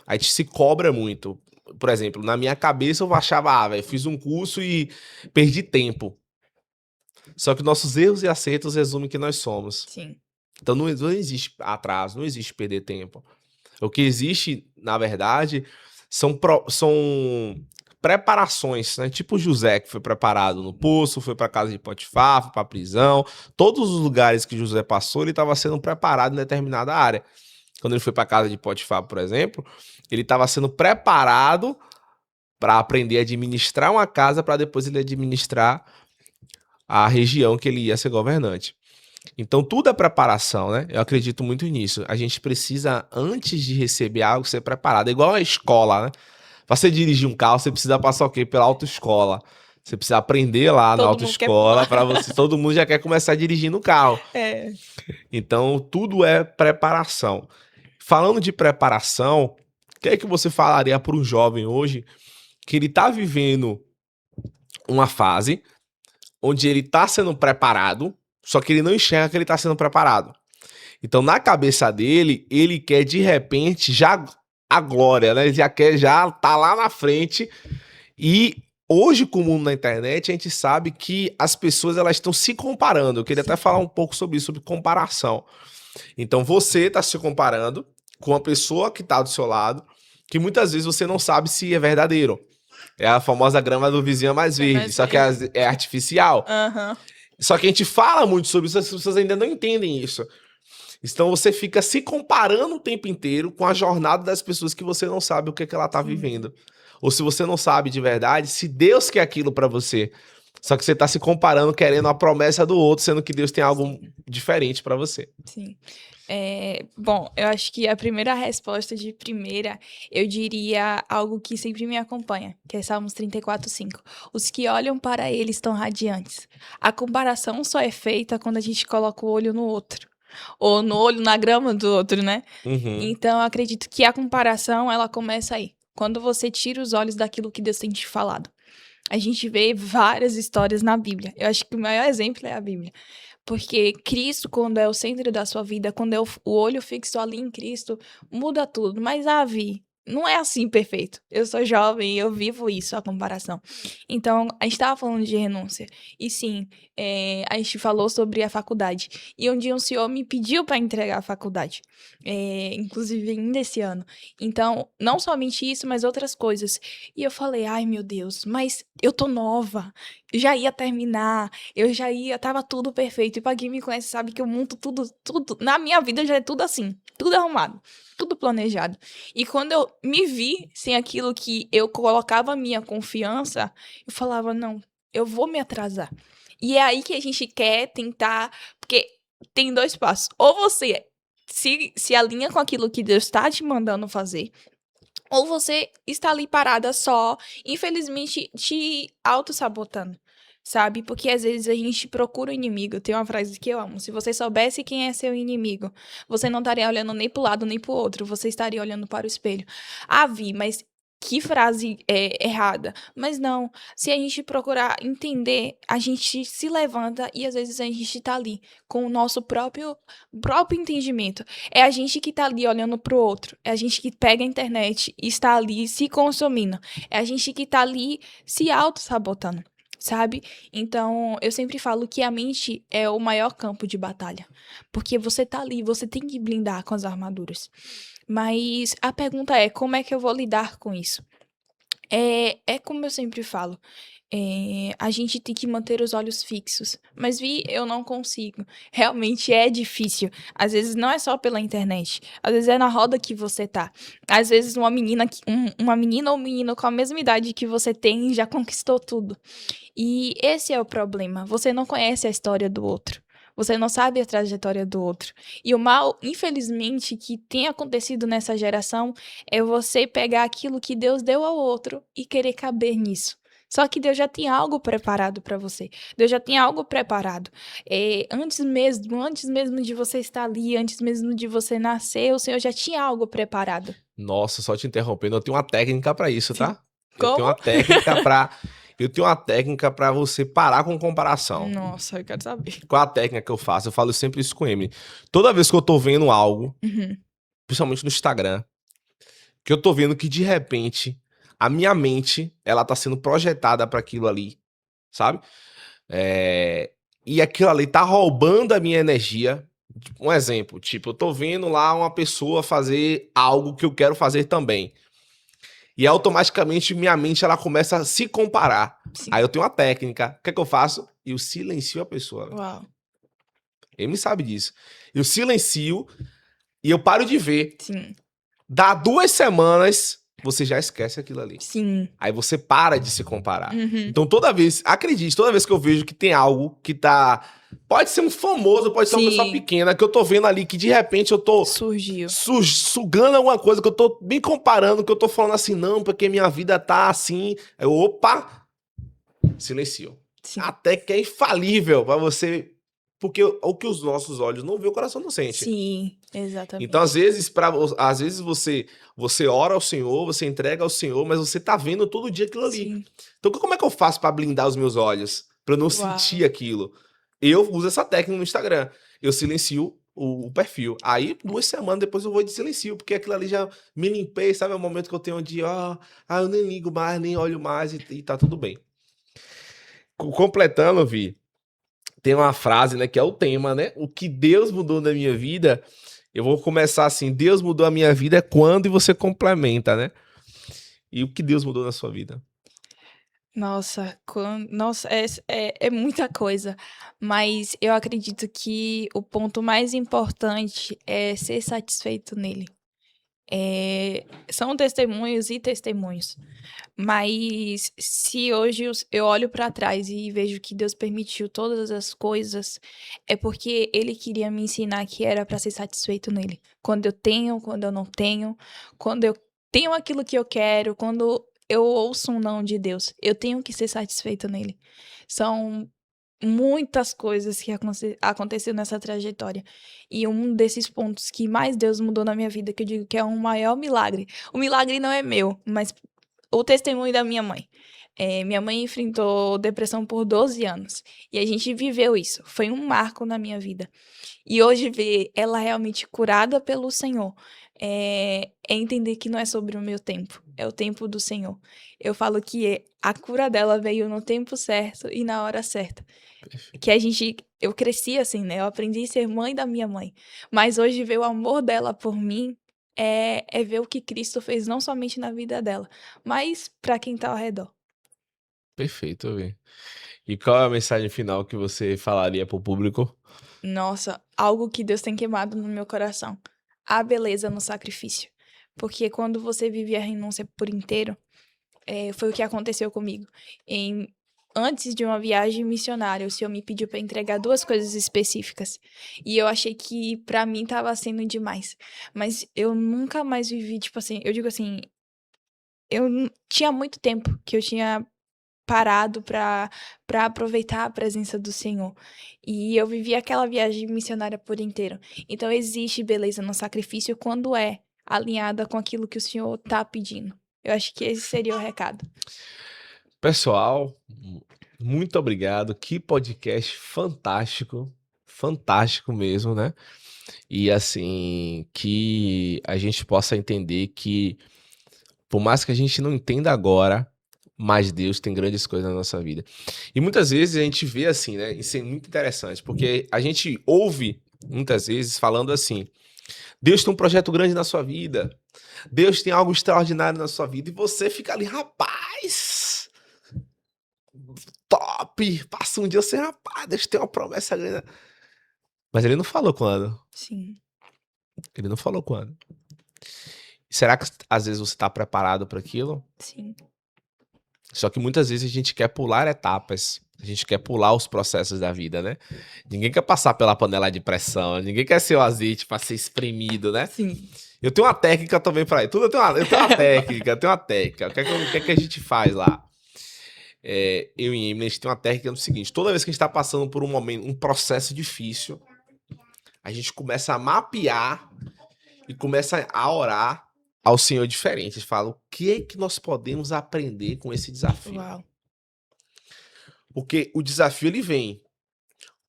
[SPEAKER 2] A gente se cobra muito. Por exemplo, na minha cabeça eu achava, velho, fiz um curso e perdi tempo. Só que nossos erros e acertos resumem que nós somos.
[SPEAKER 1] Sim.
[SPEAKER 2] Então não existe atraso, não existe perder tempo. O que existe, na verdade, são preparações, né? Tipo José, que foi preparado no poço, foi para casa de Potifar, foi para prisão. Todos os lugares que José passou, ele estava sendo preparado em determinada área. Quando ele foi para casa de Potifar, por exemplo, ele estava sendo preparado para aprender a administrar uma casa para depois ele administrar a região que ele ia ser governante. Então tudo é preparação, né? Eu acredito muito nisso. A gente precisa, antes de receber algo, ser preparado. É igual a escola, né? Pra você dirigir um carro, você precisa passar o quê? Pela autoescola. Você precisa aprender lá na
[SPEAKER 1] Todo mundo quer
[SPEAKER 2] autoescola
[SPEAKER 1] pular.
[SPEAKER 2] para você. Todo mundo já quer começar dirigindo o carro.
[SPEAKER 1] É.
[SPEAKER 2] Então tudo é preparação. Falando de preparação, o que é que você falaria para um jovem hoje que ele tá vivendo uma fase onde ele tá sendo preparado, só que ele não enxerga que ele tá sendo preparado. Então, na cabeça dele, ele quer de repente já a glória, né? Ele já quer já tá lá na frente. E hoje, com o mundo na internet, a gente sabe que as pessoas elas estão se comparando. Eu queria até falar um pouco sobre isso, sobre comparação. Então, você tá se comparando com uma pessoa que tá do seu lado, que muitas vezes você não sabe se é verdadeiro. É a famosa grama do vizinho é mais verde,
[SPEAKER 1] mais
[SPEAKER 2] só que é artificial.
[SPEAKER 1] Aham.
[SPEAKER 2] Só que a gente fala muito sobre isso, as pessoas ainda não entendem isso. Então você fica se comparando o tempo inteiro com a jornada das pessoas que você não sabe o que, é que ela tá vivendo. Ou se você não sabe de verdade, se Deus quer aquilo pra você. Só que você tá se comparando, querendo a promessa do outro, sendo que Deus tem algo diferente pra você.
[SPEAKER 1] Sim. Bom, eu acho que a primeira resposta de primeira, eu diria algo que sempre me acompanha, que é Salmos 34:5. Os que olham para ele estão radiantes. A comparação só é feita quando a gente coloca o olho no outro. Ou no olho na grama do outro, né?
[SPEAKER 2] Uhum.
[SPEAKER 1] Então, eu acredito que a comparação, ela começa aí. Quando você tira os olhos daquilo que Deus tem te falado. A gente vê várias histórias na Bíblia. Eu acho que o maior exemplo é a Bíblia. Porque Cristo, quando é o centro da sua vida, quando é o olho fixo ali em Cristo, muda tudo. Mas, Vi, não é assim perfeito. Eu sou jovem e eu vivo isso, a comparação. Então, a gente estava falando de renúncia. E sim, a gente falou sobre a faculdade. E um dia um senhor me pediu para entregar a faculdade. Inclusive, ainda esse ano. Então, não somente isso, mas outras coisas. E eu falei, ai meu Deus, mas eu tô nova. Eu já ia terminar. Tava tudo perfeito. E pra quem me conhece sabe que eu monto tudo. Na minha vida já é tudo assim. Tudo arrumado. Tudo planejado. E quando eu me vi sem aquilo que eu colocava a minha confiança, eu falava, não, eu vou me atrasar. E é aí que a gente quer tentar, porque tem dois passos. Ou você se alinha com aquilo que Deus está te mandando fazer, ou você está ali parada só, infelizmente te auto-sabotando, sabe? Porque às vezes a gente procura o inimigo. Tem uma frase que eu amo: se você soubesse quem é seu inimigo, você não estaria olhando nem pro lado nem pro outro, você estaria olhando para o espelho. Ah, Vi, mas que frase errada. Mas não, se a gente procurar entender, a gente se levanta e às vezes a gente tá ali com o nosso próprio entendimento. É a gente que tá ali olhando pro outro. É a gente que pega a internet e está ali se consumindo. É a gente que tá ali se auto-sabotando, sabe? Então, eu sempre falo que a mente é o maior campo de batalha. Porque você tá ali, você tem que blindar com as armaduras. Mas a pergunta é, como é que eu vou lidar com isso? É como eu sempre falo. A gente tem que manter os olhos fixos. Mas, Vi, eu não consigo. Realmente é difícil. Às vezes não é só pela internet. Às vezes é na roda que você tá. Às vezes uma menina, uma menina ou um menino com a mesma idade que você tem já conquistou tudo. E esse é o problema. Você não conhece a história do outro. Você não sabe a trajetória do outro. E o mal, infelizmente, que tem acontecido nessa geração é você pegar aquilo que Deus deu ao outro e querer caber nisso. Só que Deus já tinha algo preparado para você. Deus já tinha algo preparado. Antes mesmo de você estar ali, antes mesmo de você nascer, o Senhor já tinha algo preparado.
[SPEAKER 2] Nossa, só te interrompendo, eu tenho uma técnica pra isso,
[SPEAKER 1] Sim.
[SPEAKER 2] tá? Eu tenho
[SPEAKER 1] Como?
[SPEAKER 2] uma técnica pra. Eu tenho uma técnica pra você parar com comparação.
[SPEAKER 1] Nossa, eu quero saber.
[SPEAKER 2] Qual é a técnica que eu faço? Eu falo sempre isso com o Emily. Toda vez que eu tô vendo algo,
[SPEAKER 1] Uhum.
[SPEAKER 2] principalmente no Instagram, que eu tô vendo que de repente a minha mente, ela tá sendo projetada pra aquilo ali, sabe? E aquilo ali tá roubando a minha energia. Um exemplo, tipo, eu tô vendo lá uma pessoa fazer algo que eu quero fazer também. E automaticamente minha mente ela começa a se comparar.
[SPEAKER 1] Sim.
[SPEAKER 2] Aí eu tenho uma técnica. O que é que eu faço? Eu silencio a pessoa. Véio.
[SPEAKER 1] Uau.
[SPEAKER 2] Ele me sabe disso. Eu silencio e eu paro de ver.
[SPEAKER 1] Sim.
[SPEAKER 2] Dá 2 semanas, você já esquece aquilo ali.
[SPEAKER 1] Sim.
[SPEAKER 2] Aí você para de se comparar.
[SPEAKER 1] Uhum.
[SPEAKER 2] Então toda vez, acredite, toda vez que eu vejo que tem algo que tá... Pode ser um famoso, pode ser uma pessoa
[SPEAKER 1] Sim.
[SPEAKER 2] pequena, que eu tô vendo ali, que de repente eu tô
[SPEAKER 1] Surgiu.
[SPEAKER 2] sugando alguma coisa, que eu tô me comparando, que eu tô falando assim, não, porque minha vida tá assim. Aí eu, opa, silencio.
[SPEAKER 1] Sim.
[SPEAKER 2] Até que é infalível pra você... Porque o que os nossos olhos não vê, o coração não sente.
[SPEAKER 1] Sim, exatamente.
[SPEAKER 2] Então, às vezes você ora ao Senhor, você entrega ao Senhor, mas você tá vendo todo dia aquilo ali.
[SPEAKER 1] Sim.
[SPEAKER 2] Então, como é que eu faço pra blindar os meus olhos? Pra eu não sentir aquilo? Eu uso essa técnica no Instagram. Eu silencio o perfil. Aí, 2 semanas depois eu vou de silencio, porque aquilo ali já me limpei, sabe? É o momento que eu tenho de, eu nem ligo mais, nem olho mais e tá tudo bem. Completando, Vi, tem uma frase, né, que é o tema, né? O que Deus mudou na minha vida. Eu vou começar assim, Deus mudou a minha vida quando e você complementa, né? E o que Deus mudou na sua vida?
[SPEAKER 1] Nossa, é muita coisa, mas eu acredito que o ponto mais importante é ser satisfeito nele. São testemunhos e testemunhos, mas se hoje eu olho para trás e vejo que Deus permitiu todas as coisas, é porque Ele queria me ensinar que era para ser satisfeito nele. Quando eu tenho, quando eu não tenho, quando eu tenho aquilo que eu quero, quando eu ouço um não de Deus, eu tenho que ser satisfeito nele. São muitas coisas que aconteceram nessa trajetória. E um desses pontos que mais Deus mudou na minha vida, que eu digo que é um maior milagre. O milagre não é meu, mas o testemunho da minha mãe. Minha mãe enfrentou depressão por 12 anos. E a gente viveu isso. Foi um marco na minha vida. E hoje ver ela realmente curada pelo Senhor é entender que não é sobre o meu tempo, é o tempo do Senhor. Eu falo que a cura dela veio no tempo certo e na hora certa. Que eu cresci assim, né? Eu aprendi a ser mãe da minha mãe. Mas hoje ver o amor dela por mim é ver o que Cristo fez não somente na vida dela, mas para quem tá ao redor.
[SPEAKER 2] Perfeito, Vi. E qual é a mensagem final que você falaria pro público?
[SPEAKER 1] Nossa, algo que Deus tem queimado no meu coração. A beleza no sacrifício. Porque quando você vive a renúncia por inteiro, foi o que aconteceu comigo. Antes de uma viagem missionária, o Senhor me pediu para entregar 2 coisas específicas. E eu achei que para mim estava sendo demais. Mas eu nunca mais vivi, tipo assim, eu digo assim, tinha muito tempo que eu tinha parado para aproveitar a presença do Senhor. E eu vivi aquela viagem missionária por inteiro. Então existe beleza no sacrifício quando é alinhada com aquilo que o Senhor tá pedindo. Eu acho que esse seria o recado.
[SPEAKER 2] Pessoal, muito obrigado. Que podcast fantástico. Fantástico mesmo, né? E assim, que a gente possa entender que, por mais que a gente não entenda agora, mas Deus tem grandes coisas na nossa vida. E muitas vezes a gente vê assim, né? Isso é muito interessante, porque a gente ouve muitas vezes falando assim: Deus tem um projeto grande na sua vida, Deus tem algo extraordinário na sua vida, e você fica ali, rapaz, top! Passa um dia assim, rapaz, Deus tem uma promessa grande. Mas ele não falou quando.
[SPEAKER 1] Sim.
[SPEAKER 2] Ele não falou quando. Será que às vezes você está preparado para aquilo?
[SPEAKER 1] Sim.
[SPEAKER 2] Só que muitas vezes a gente quer pular etapas, a gente quer pular os processos da vida, né? Ninguém quer passar pela panela de pressão, ninguém quer ser o azeite para ser espremido, né?
[SPEAKER 1] Sim.
[SPEAKER 2] Eu tenho uma técnica também para isso. Tudo eu tenho uma técnica, eu tenho uma técnica. O que é que a gente faz lá? Eu e Emily, a gente tem uma técnica no seguinte: toda vez que a gente está passando por um momento, um processo difícil, a gente começa a mapear e começa a orar ao Senhor diferente. A gente fala, o que é que nós podemos aprender com esse desafio?
[SPEAKER 1] Uau.
[SPEAKER 2] Porque o desafio, ele vem.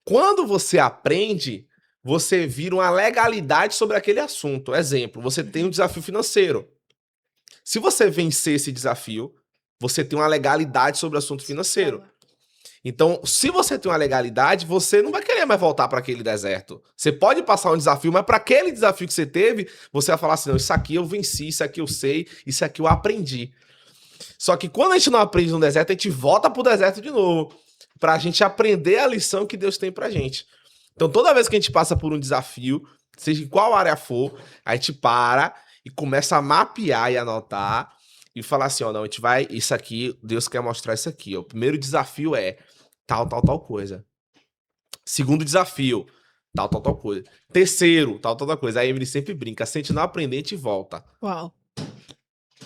[SPEAKER 2] Quando você aprende, você vira uma legalidade sobre aquele assunto. Exemplo, você tem um desafio financeiro. Se você vencer esse desafio, você tem uma legalidade sobre o assunto financeiro. Então, se você tem uma legalidade, você não vai querer mais voltar para aquele deserto. Você pode passar um desafio, mas para aquele desafio que você teve, você vai falar assim: não, isso aqui eu venci, isso aqui eu sei, isso aqui eu aprendi. Só que quando a gente não aprende no deserto, a gente volta pro deserto de novo, pra gente aprender a lição que Deus tem pra gente. Então, toda vez que a gente passa por um desafio, seja em qual área for, a gente para e começa a mapear e anotar e falar assim: ó, não, a gente vai, isso aqui, Deus quer mostrar isso aqui. Ó. O primeiro desafio é tal coisa. Segundo desafio, tal coisa. Terceiro, tal coisa. Aí a Emily sempre brinca: se a gente não aprender, a gente volta.
[SPEAKER 1] Uau.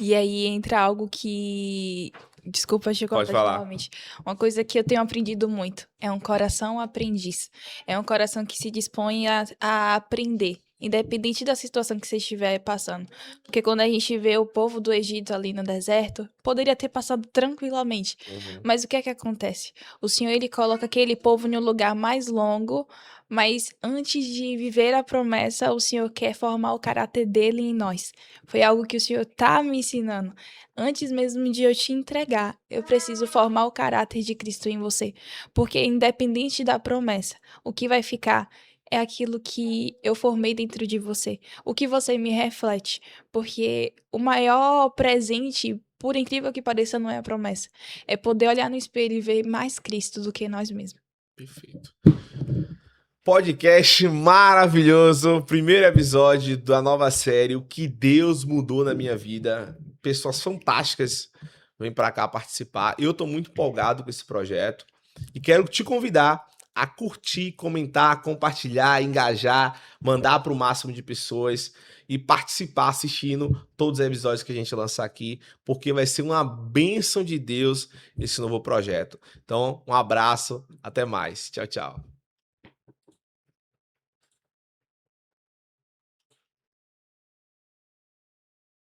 [SPEAKER 1] E aí entra algo que... Desculpa te
[SPEAKER 2] Pode
[SPEAKER 1] cortar
[SPEAKER 2] falar.
[SPEAKER 1] novamente. Uma coisa que eu tenho aprendido muito é um coração aprendiz. É um coração que se dispõe a aprender, independente da situação que você estiver passando. Porque quando a gente vê o povo do Egito ali no deserto, poderia ter passado tranquilamente. Mas o que é que acontece? O Senhor, ele coloca aquele povo em um lugar mais longo, mas antes de viver a promessa, o Senhor quer formar o caráter dele em nós. Foi algo que o Senhor tá me ensinando. Antes mesmo de eu te entregar, eu preciso formar o caráter de Cristo em você. Porque independente da promessa, o que vai ficar é aquilo que eu formei dentro de você. O que você me reflete. Porque o maior presente, por incrível que pareça, não é a promessa. É poder olhar no espelho e ver mais Cristo do que nós mesmos.
[SPEAKER 2] Perfeito. Podcast maravilhoso, primeiro episódio da nova série, o que Deus mudou na minha vida. Pessoas fantásticas vêm para cá participar. Eu tô muito empolgado com esse projeto e quero te convidar a curtir, comentar, compartilhar, engajar, mandar para o máximo de pessoas e participar assistindo todos os episódios que a gente lançar aqui, porque vai ser uma bênção de Deus esse novo projeto. Então, um abraço, até mais. Tchau, tchau.